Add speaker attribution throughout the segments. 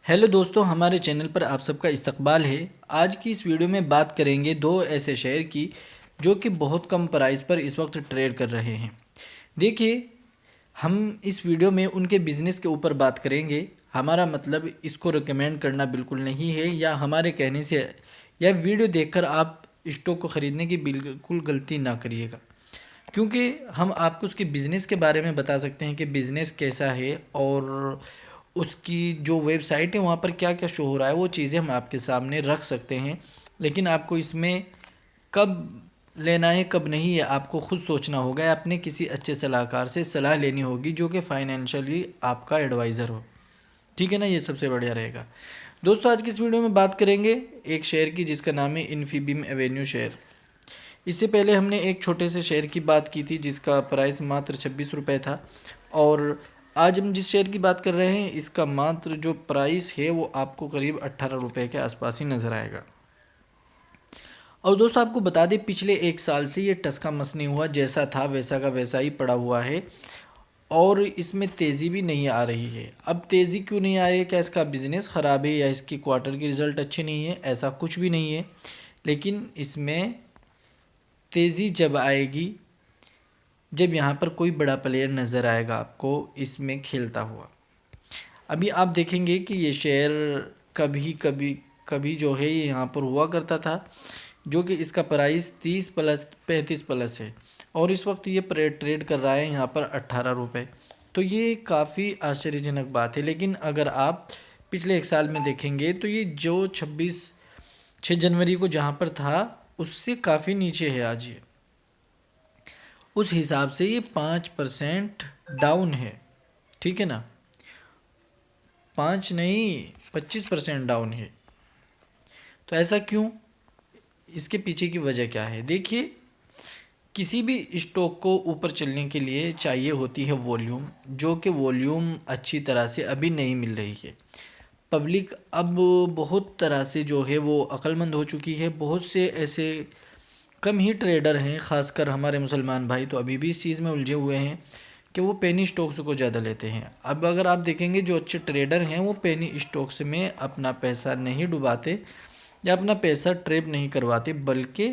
Speaker 1: Hello दोस्तों, हमारे channel पर आप सबका इस्तकबाल है। आज की इस वीडियो में बात करेंगे दो ऐसे शेयर की जो कि बहुत कम प्राइस पर इस वक्त ट्रेड कर रहे हैं। देखिए, हम इस वीडियो में उनके बिज़नेस के ऊपर बात करेंगे। हमारा मतलब इसको रिकमेंड करना बिल्कुल नहीं है या हमारे कहने से या वीडियो देखकर आप स्टॉक को ख़रीदने की बिल्कुल गलती ना करिएगा, क्योंकि हम आपको उसके बिज़नेस के बारे में बता सकते हैं कि बिज़नेस कैसा है और उसकी जो वेबसाइट है वहाँ पर क्या क्या शो हो रहा है, वो चीज़ें हम आपके सामने रख सकते हैं। लेकिन आपको इसमें कब लेना है कब नहीं है आपको खुद सोचना होगा या अपने किसी अच्छे सलाहकार से सलाह लेनी होगी जो कि फाइनेंशियली आपका एडवाइज़र हो। ठीक है ना, ये सबसे बढ़िया रहेगा। दोस्तों, आज की इस वीडियो में बात करेंगे एक शेयर की जिसका नाम है इन्फीबीम एवेन्यू शेयर। इससे पहले हमने एक छोटे से शेयर की बात की थी जिसका प्राइस मात्र 26 रुपये था, और आज हम जिस शेयर की बात कर रहे हैं इसका मात्र जो प्राइस है वो आपको करीब 18 रुपये के आसपास ही नज़र आएगा। और दोस्तों, आपको बता दें, पिछले एक साल से ये टसका मस नहीं हुआ, जैसा था वैसा का वैसा ही पड़ा हुआ है और इसमें तेज़ी भी नहीं आ रही है। अब तेज़ी क्यों नहीं आ रही है? क्या इसका बिज़नेस ख़राब है या इसकी क्वार्टर की रिज़ल्ट अच्छे नहीं है? ऐसा कुछ भी नहीं है, लेकिन इसमें तेज़ी जब आएगी जब यहाँ पर कोई बड़ा प्लेयर नज़र आएगा आपको इसमें खेलता हुआ। अभी आप देखेंगे कि ये शेयर कभी कभी कभी जो है ये यहाँ पर हुआ करता था, जो कि इसका प्राइस 30 प्लस 35 प्लस है और इस वक्त ये ट्रेड कर रहा है यहाँ पर 18 रुपये। तो ये काफ़ी आश्चर्यजनक बात है। लेकिन अगर आप पिछले एक साल में देखेंगे तो ये जो 6 जनवरी को जहाँ पर था उससे काफ़ी नीचे है आज ये। उस हिसाब से ये 5% डाउन है। ठीक है ना, 5 नहीं 25% डाउन है। तो ऐसा क्यों? इसके पीछे की वजह क्या है? देखिए, किसी भी स्टॉक को ऊपर चलने के लिए चाहिए होती है वॉल्यूम, जो कि वॉल्यूम अच्छी तरह से अभी नहीं मिल रही है। पब्लिक अब बहुत तरह से जो है वो अक्लमंद हो चुकी है। बहुत से ऐसे कम ही ट्रेडर हैं, ख़ासकर हमारे मुसलमान भाई तो अभी भी इस चीज़ में उलझे हुए हैं कि वो पेनी स्टॉक्स को ज़्यादा लेते हैं। अब अगर आप देखेंगे जो अच्छे ट्रेडर हैं वो पेनी स्टॉक्स में अपना पैसा नहीं डुबाते या अपना पैसा ट्रेप नहीं करवाते, बल्कि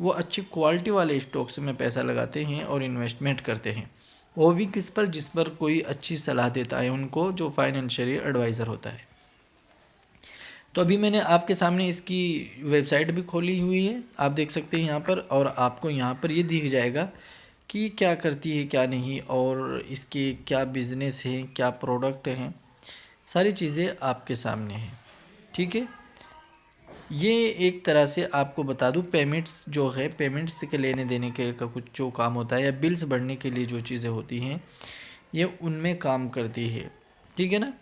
Speaker 1: वो अच्छी क्वालिटी वाले स्टॉक्स में पैसा लगाते हैं और इन्वेस्टमेंट करते हैं। वो भी किस पर? जिस पर कोई अच्छी सलाह देता है उनको, जो फाइनेंशियल एडवाइज़र होता है। तो अभी मैंने आपके सामने इसकी वेबसाइट भी खोली हुई है, आप देख सकते हैं यहाँ पर, और आपको यहाँ पर ये दिख जाएगा कि क्या करती है क्या नहीं और इसके क्या बिज़नेस है, क्या प्रोडक्ट हैं, सारी चीज़ें आपके सामने हैं। ठीक है, ये एक तरह से आपको बता दूं, पेमेंट्स जो है, पेमेंट्स के लेने देने के का कुछ जो काम होता है या बिल्स भरने के लिए जो चीज़ें होती हैं ये उनमें काम करती है। ठीक है ना,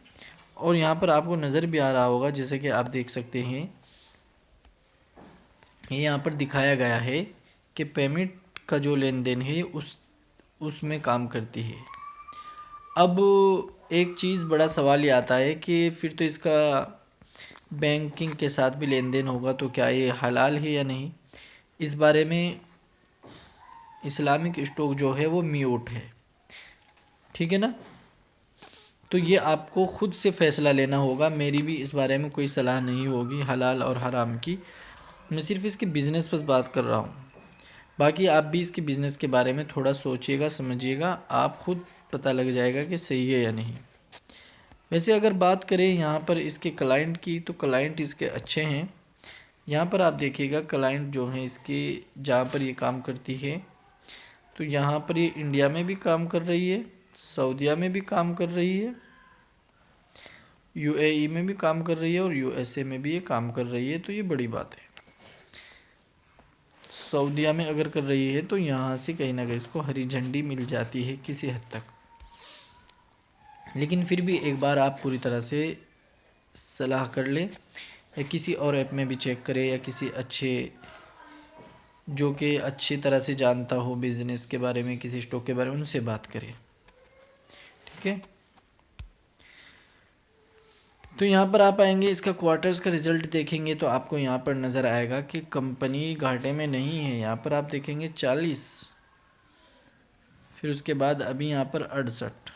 Speaker 1: और यहाँ पर आपको नज़र भी आ रहा होगा, जैसे कि आप देख सकते हैं ये यहाँ पर दिखाया गया है कि पेमेंट का जो लेन देन है उसमें काम करती है। अब एक चीज़ बड़ा सवाल ये आता है कि फिर तो इसका बैंकिंग के साथ भी लेन देन होगा, तो क्या ये हलाल है या नहीं? इस बारे में इस्लामिक स्टॉक जो है वो म्यूट है। ठीक है ना, तो ये आपको खुद से फ़ैसला लेना होगा। मेरी भी इस बारे में कोई सलाह नहीं होगी हलाल और हराम की, मैं सिर्फ इसके बिज़नेस पर बात कर रहा हूँ। बाकी आप भी इसके बिज़नेस के बारे में थोड़ा सोचिएगा, समझिएगा, आप खुद पता लग जाएगा कि सही है या नहीं। वैसे अगर बात करें यहाँ पर इसके क्लाइंट की, तो क्लाइंट इसके अच्छे हैं। यहाँ पर आप देखिएगा क्लाइंट जो हैं इसके, जहाँ पर ये काम करती है, तो यहाँ पर ये इंडिया में भी काम कर रही है, सऊदीया में भी काम कर रही है, यूएई में भी काम कर रही है और यूएसए में भी ये काम कर रही है। तो ये बड़ी बात है। सऊदीया में अगर कर रही है तो यहाँ से कहीं ना कहीं इसको हरी झंडी मिल जाती है किसी हद तक। लेकिन फिर भी एक बार आप पूरी तरह से सलाह कर लें या किसी और ऐप में भी चेक करें या किसी अच्छे जो कि अच्छी तरह से जानता हो बिज़नेस के बारे में, किसी स्टॉक के बारे में, उनसे बात करें। ठीक है, तो यहाँ पर आप आएंगे, इसका क्वार्टर्स का रिज़ल्ट देखेंगे तो आपको यहाँ पर नज़र आएगा कि कंपनी घाटे में नहीं है। यहाँ पर आप देखेंगे 40, फिर उसके बाद अभी यहाँ पर 68,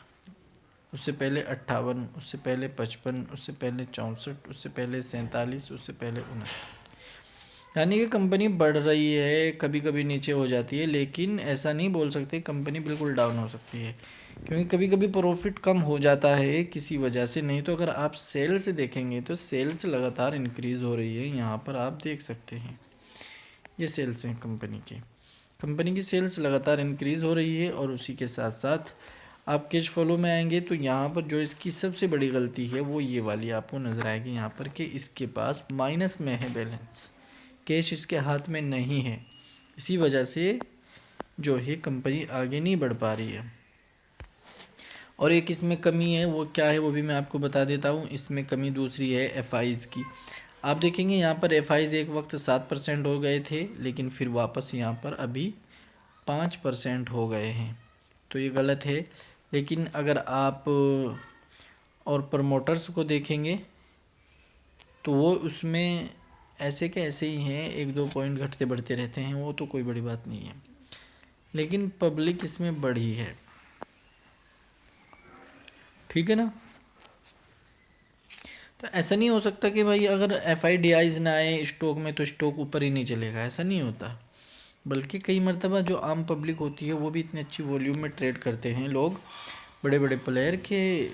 Speaker 1: उससे पहले 58, उससे पहले 55, उससे पहले 64, उससे पहले 47, उससे पहले 69। यानी कि कंपनी बढ़ रही है, कभी कभी नीचे हो जाती है, लेकिन ऐसा नहीं बोल सकते कंपनी बिल्कुल डाउन हो सकती है, क्योंकि कभी कभी प्रॉफिट कम हो जाता है किसी वजह से। नहीं तो अगर आप सेल से देखेंगे तो सेल्स लगातार इंक्रीज़ हो रही है। यहाँ पर आप देख सकते हैं, ये सेल्स हैं कंपनी की सेल्स लगातार इंक्रीज़ हो रही है। और उसी के साथ साथ आप कैश फ्लो में आएंगे तो यहाँ पर जो इसकी सबसे बड़ी गलती है वो ये वाली आपको नज़र आएगी यहाँ पर, कि इसके पास माइनस में है बैलेंस, कैश इसके हाथ में नहीं है। इसी वजह से जो है कंपनी आगे नहीं बढ़ पा रही है। और एक इसमें कमी है, वो क्या है वो भी मैं आपको बता देता हूँ। इसमें कमी दूसरी है एफआईज़ की। आप देखेंगे यहाँ पर एफआईज़ एक वक्त 7% हो गए थे, लेकिन फिर वापस यहाँ पर अभी 5% हो गए हैं, तो ये गलत है। लेकिन अगर आप और प्रमोटर्स को देखेंगे तो वो उसमें ऐसे के ऐसे ही हैं, 1-2 पॉइंट घटते बढ़ते रहते हैं, वो तो कोई बड़ी बात नहीं है। लेकिन पब्लिक इसमें बढ़ी है, ठीक है ना। तो ऐसा नहीं हो सकता कि भाई अगर एफआईडीआईज ना आए स्टॉक में तो स्टॉक ऊपर ही नहीं चलेगा, ऐसा नहीं होता। बल्कि कई मरतबा जो आम पब्लिक होती है वो भी इतनी अच्छी वॉल्यूम में ट्रेड करते हैं, लोग बड़े बड़े प्लेयर के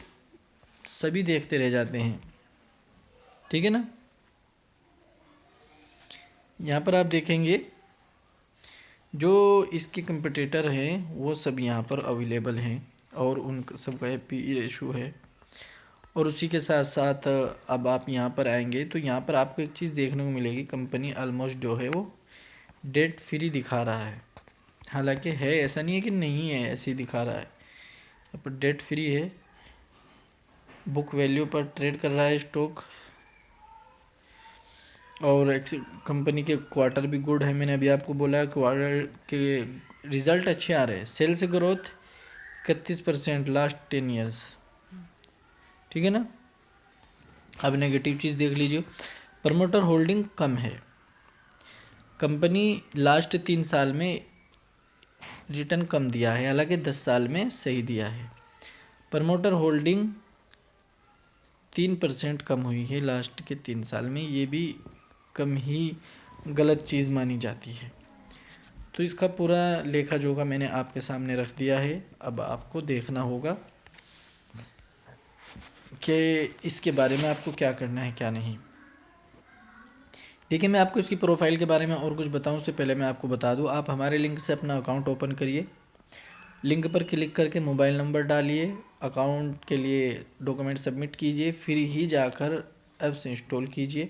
Speaker 1: सभी देखते रह जाते हैं, ठीक है ना। यहाँ पर आप देखेंगे जो इसके कंपटीटर हैं वो सब यहाँ पर अवेलेबल हैं और उन सबका पीई रेशो है। और उसी के साथ साथ अब आप यहाँ पर आएंगे तो यहाँ पर आपको एक चीज़ देखने को मिलेगी, कंपनी ऑलमोस्ट जो है वो डेट फ्री दिखा रहा है। हालांकि है, ऐसा नहीं है कि नहीं है, ऐसे ही दिखा रहा है। यहाँ पर डेट फ्री है, बुक वैल्यू पर ट्रेड कर रहा है स्टॉक, और कंपनी के क्वार्टर भी गुड है। मैंने अभी आपको बोला क्वार्टर के रिजल्ट अच्छे आ रहे हैं। सेल्स ग्रोथ 31% लास्ट 10 ईयर्स, ठीक है ना। अब नेगेटिव चीज़ देख लीजिए, प्रमोटर होल्डिंग कम है। कंपनी लास्ट 3 साल में रिटर्न कम दिया है, हालांकि 10 साल में सही दिया है। प्रमोटर होल्डिंग 3% कम हुई है लास्ट के 3 साल में, ये भी कम ही गलत चीज़ मानी जाती है। तो इसका पूरा लेखा जोखा मैंने आपके सामने रख दिया है। अब आपको देखना होगा कि इसके बारे में आपको क्या करना है क्या नहीं। देखिए, मैं आपको इसकी प्रोफाइल के बारे में और कुछ बताऊं उससे पहले मैं आपको बता दूं, आप हमारे लिंक से अपना अकाउंट ओपन करिए। लिंक पर क्लिक करके मोबाइल नंबर डालिए, अकाउंट के लिए डॉक्यूमेंट सबमिट कीजिए, फिर ही जाकर ऐप्स इंस्टॉल कीजिए।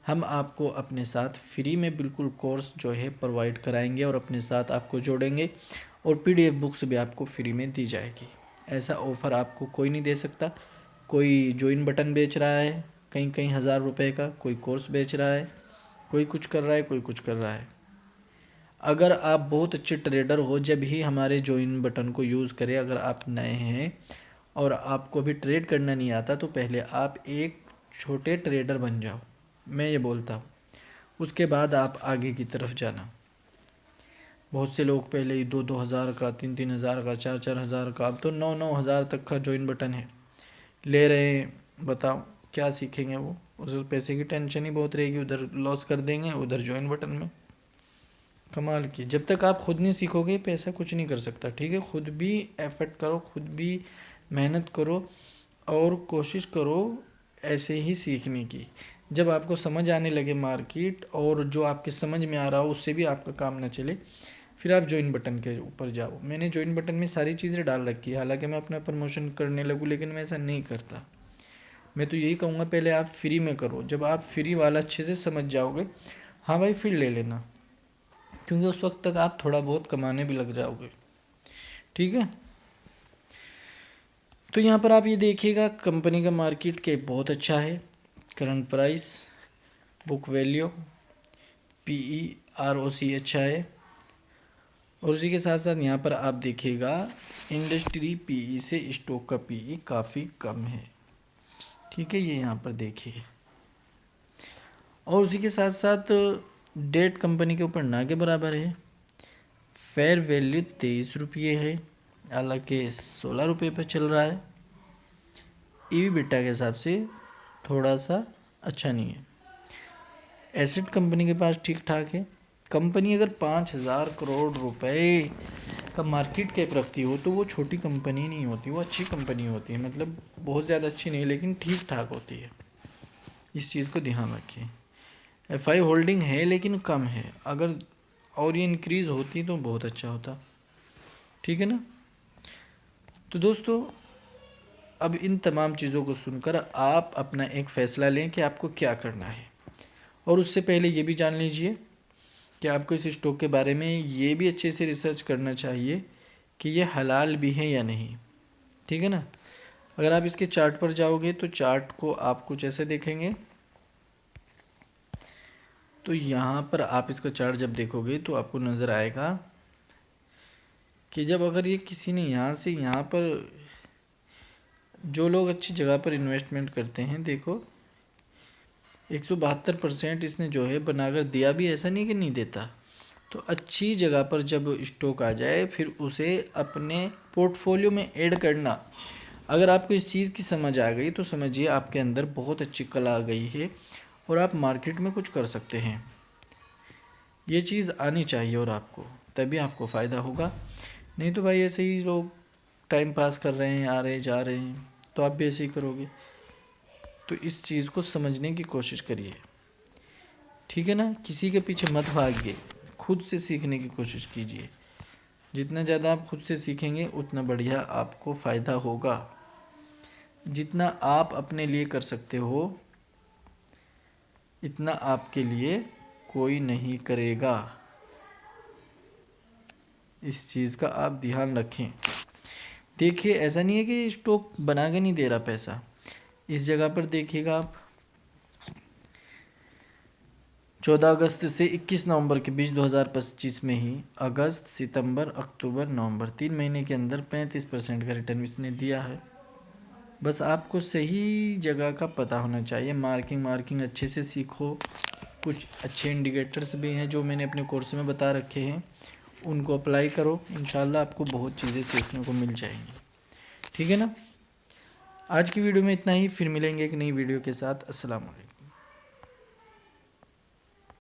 Speaker 1: हम आपको अपने साथ फ्री में बिल्कुल कोर्स जो है प्रोवाइड कराएंगे और अपने साथ आपको जोड़ेंगे, और पीडीएफ बुक्स भी आपको फ्री में दी जाएगी। ऐसा ऑफ़र आपको कोई नहीं दे सकता। कोई ज्वाइन बटन बेच रहा है कहीं कहीं 1000 रुपये का, कोई कोर्स बेच रहा है, कोई कुछ कर रहा है, कोई कुछ कर रहा है। अगर आप बहुत अच्छे ट्रेडर हो जब ही हमारे ज्वाइन बटन को यूज़ करें। अगर आप नए हैं और आपको भी ट्रेड करना नहीं आता तो पहले आप एक छोटे ट्रेडर बन जाओ, मैं ये बोलता हूँ। उसके बाद आप आगे की तरफ जाना। बहुत से लोग पहले ही 2-2 हज़ार का, 3-3 हज़ार का, 4-4 हज़ार का, अब तो 9-9 हज़ार तक का ज्वाइन बटन है, ले रहे हैं। बताओ क्या सीखेंगे वो, उधर पैसे की टेंशन ही बहुत रहेगी, उधर लॉस कर देंगे, उधर ज्वाइन बटन में। कमाल की, जब तक आप खुद नहीं सीखोगे पैसा कुछ नहीं कर सकता, ठीक है। खुद भी एफर्ट करो, खुद भी मेहनत करो और कोशिश करो ऐसे ही सीखने की। जब आपको समझ आने लगे मार्केट और जो आपके समझ में आ रहा हो उससे भी आपका काम ना चले, फिर आप ज्वाइन बटन के ऊपर जाओ। मैंने ज्वाइन बटन में सारी चीज़ें डाल रखी है, हालांकि मैं अपना प्रमोशन करने लगूँ, लेकिन मैं ऐसा नहीं करता। मैं तो यही कहूँगा पहले आप फ्री में करो, जब आप फ्री वाला अच्छे से समझ जाओगे, हाँ भाई फिर ले लेना, क्योंकि उस वक्त तक आप थोड़ा बहुत कमाने भी लग जाओगे, ठीक है। तो यहाँ पर आप ये देखिएगा कंपनी का मार्केट कैप बहुत अच्छा है, current price, book value, PE, ROC अच्छा है। और उसी के साथ साथ यहाँ पर आप देखिएगा इंडस्ट्री पीई से स्टॉक का पीई काफ़ी कम है, ठीक है, ये यहाँ पर देखिए। और उसी के साथ साथ डेट कंपनी के ऊपर ना के बराबर है। फेयर वैल्यू 23 रुपये है, हालांकि 16 रुपये पर चल रहा है। ईवी बीटा के हिसाब से थोड़ा सा अच्छा नहीं है। एसेट कंपनी के पास ठीक ठाक है। कंपनी अगर 5,000 करोड़ रुपए का मार्केट कैप रखती हो तो वो छोटी कंपनी नहीं होती, वो अच्छी कंपनी होती है। मतलब बहुत ज़्यादा अच्छी नहीं लेकिन ठीक ठाक होती है। इस चीज़ को ध्यान रखें। FI होल्डिंग है लेकिन कम है, अगर और ये इंक्रीज़ होती तो बहुत अच्छा होता। ठीक है ना। तो दोस्तों अब इन तमाम चीज़ों को सुनकर आप अपना एक फ़ैसला लें कि आपको क्या करना है। और उससे पहले ये भी जान लीजिए कि आपको इस स्टॉक के बारे में ये भी अच्छे से रिसर्च करना चाहिए कि ये हलाल भी है या नहीं। ठीक है ना। अगर आप इसके चार्ट पर जाओगे तो चार्ट को आप कुछ ऐसे देखेंगे। तो यहाँ पर आप इसका चार्ट जब देखोगे तो आपको नज़र आएगा कि जब अगर ये किसी ने यहाँ से यहाँ पर, जो लोग अच्छी जगह पर इन्वेस्टमेंट करते हैं, देखो 172% इसने जो है बनाकर दिया भी, ऐसा नहीं कि नहीं देता। तो अच्छी जगह पर जब स्टॉक आ जाए फिर उसे अपने पोर्टफोलियो में ऐड करना। अगर आपको इस चीज़ की समझ आ गई तो समझिए आपके अंदर बहुत अच्छी कला आ गई है और आप मार्केट में कुछ कर सकते हैं। ये चीज़ आनी चाहिए और आपको, तभी आपको फ़ायदा होगा। नहीं तो भाई ऐसे ही लोग टाइम पास कर रहे हैं, आ रहे जा रहे हैं, तो आप भी ऐसे ही करोगे। तो इस चीज़ को समझने की कोशिश करिए। ठीक है ना। किसी के पीछे मत भागिए, खुद से सीखने की कोशिश कीजिए। जितना ज़्यादा आप खुद से सीखेंगे उतना बढ़िया आपको फ़ायदा होगा। जितना आप अपने लिए कर सकते हो इतना आपके लिए कोई नहीं करेगा। इस चीज़ का आप ध्यान रखें। देखिए ऐसा नहीं है कि स्टॉक बना के नहीं दे रहा पैसा। इस जगह पर देखिएगा आप 14 अगस्त से 21 नवंबर के बीच 2025 में ही अगस्त, सितंबर, अक्टूबर, नवंबर 3 महीने के अंदर 35% का रिटर्न इसने दिया है। बस आपको सही जगह का पता होना चाहिए। मार्किंग अच्छे से सीखो। कुछ अच्छे इंडिकेटर्स भी हैं जो मैंने अपने कोर्स में बता रखे हैं, उनको अप्लाई करो। इंशाल्लाह आपको बहुत चीज़ें सीखने को मिल जाएंगी। ठीक है ना। आज की वीडियो में इतना ही, फिर मिलेंगे एक नई वीडियो के साथ। अस्सलाम वालेकुम।